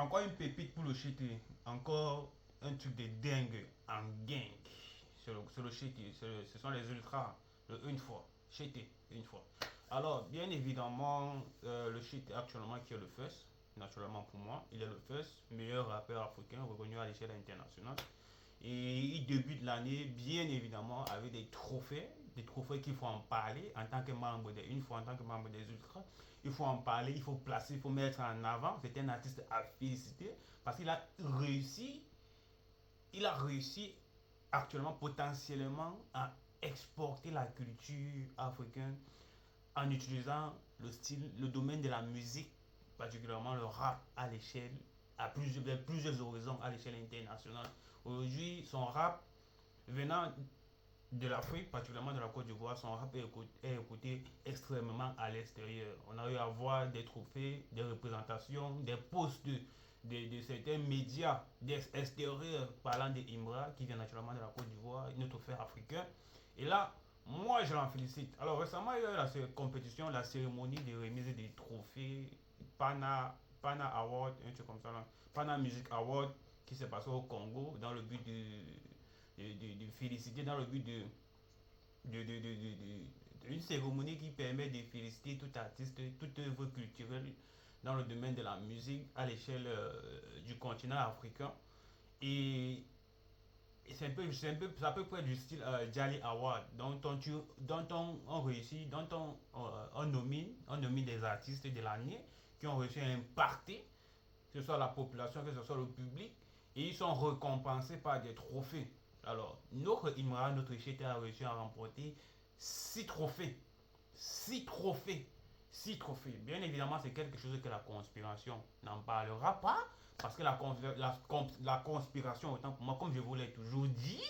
Encore une pépite pour le Chité. Encore un truc de dingue en gang. C'est le Chité. Ce sont les ultras. Une fois. Chité, une fois. Alors, bien évidemment, le Chité actuellement qui est le first. Naturellement pour moi, il est le first meilleur rappeur africain reconnu à l'échelle internationale. Et il débute l'année, bien évidemment, avec des trophées qu'il faut en parler en tant que membre une fois en tant que membre des Ultras. Il faut en parler, il faut placer, il faut mettre en avant. C'est un artiste à féliciter parce il a réussi actuellement potentiellement à exporter la culture africaine en utilisant le style, le domaine de la musique, particulièrement le rap à l'échelle, à plusieurs horizons à l'échelle internationale. Aujourd'hui, son rap venant de l'Afrique, particulièrement de la Côte d'Ivoire, son rap est écouté extrêmement à l'extérieur. On a eu à voir des trophées, des représentations, des posts de certains médias extérieurs parlant de Imbra, qui vient naturellement de la Côte d'Ivoire, notre frère africain. Et là, moi, je l'en félicite. Alors récemment, il y a eu la compétition, la cérémonie de remise des trophées Pana Award, un truc comme ça, là. Pana Music Award, qui s'est passé au Congo dans le but de féliciter, dans le but une cérémonie qui permet de féliciter tout artiste, toute œuvre culturelle dans le domaine de la musique à l'échelle du continent africain. Et c'est un peu, à peu près du style Jali Award, dont on réussit, on nomine des artistes de l'année qui ont réussi à impacter, que ce soit la population, que ce soit le public, et ils sont récompensés par des trophées. Alors, notre Imran, notre Chete a réussi à remporter 6 trophées. 6 trophées. 6 trophées. Bien évidemment, c'est quelque chose que la conspiration n'en parlera pas. Parce que la conspiration, autant pour moi, comme je vous l'ai toujours dit,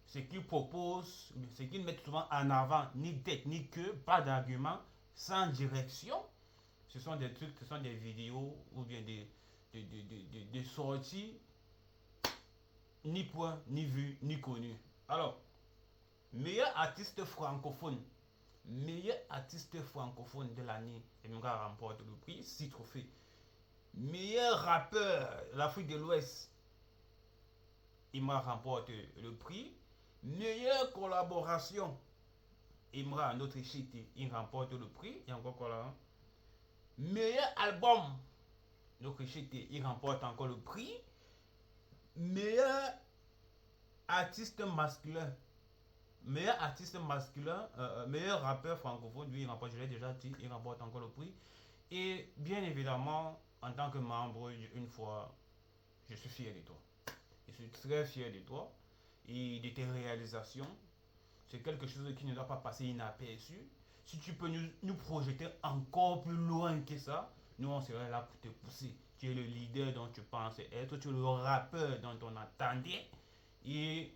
ce qu'ils proposent, ce qu'ils mettent souvent en avant, ni tête ni queue, pas d'argument, sans direction. Ce sont des trucs, ce sont des vidéos ou bien des sorties, ni point, ni vu, ni connu. Alors, meilleur artiste francophone. Meilleur artiste francophone de l'année. Emra remporte le prix, 6 trophées. Meilleur rappeur, l'Afrique de l'Ouest. Imra remporte le prix. Meilleure collaboration. Imra, notre chité, il remporte le prix. Il y a encore quoi là? Meilleur album. Notre chité, il remporte encore le prix. Meilleur artiste masculin. Meilleur artiste masculin, meilleur rappeur francophone, lui il remporte, je l'ai déjà dit, il remporte encore le prix. Et bien évidemment, en tant que membre, une fois, je suis fier de toi. Je suis très fier de toi et de tes réalisations. C'est quelque chose qui ne doit pas passer inaperçu. Si tu peux nous projeter encore plus loin que ça, nous on serait là pour te pousser. Tu es le leader dont tu penses être, tu es le rappeur dont on attendait. Et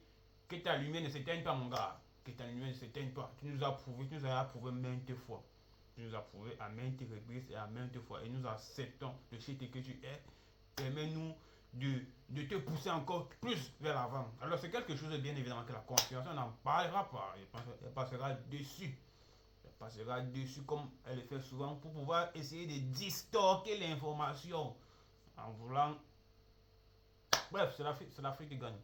que ta lumière ne s'éteigne pas, mon gars. Que ta lumière ne s'éteigne pas. Tu nous as prouvé, tu nous as prouvé maintes fois. Tu nous as prouvé à maintes reprises et à maintes fois. Et nous acceptons le shit que tu es. Permets-nous de te pousser encore plus vers l'avant. Alors c'est quelque chose, bien évidemment, que la conspiration n'en parlera pas. Elle passera dessus. Elle passera dessus comme elle le fait souvent pour pouvoir essayer de distorquer l'information en voulant... Bref, c'est l'Afrique qui gagne.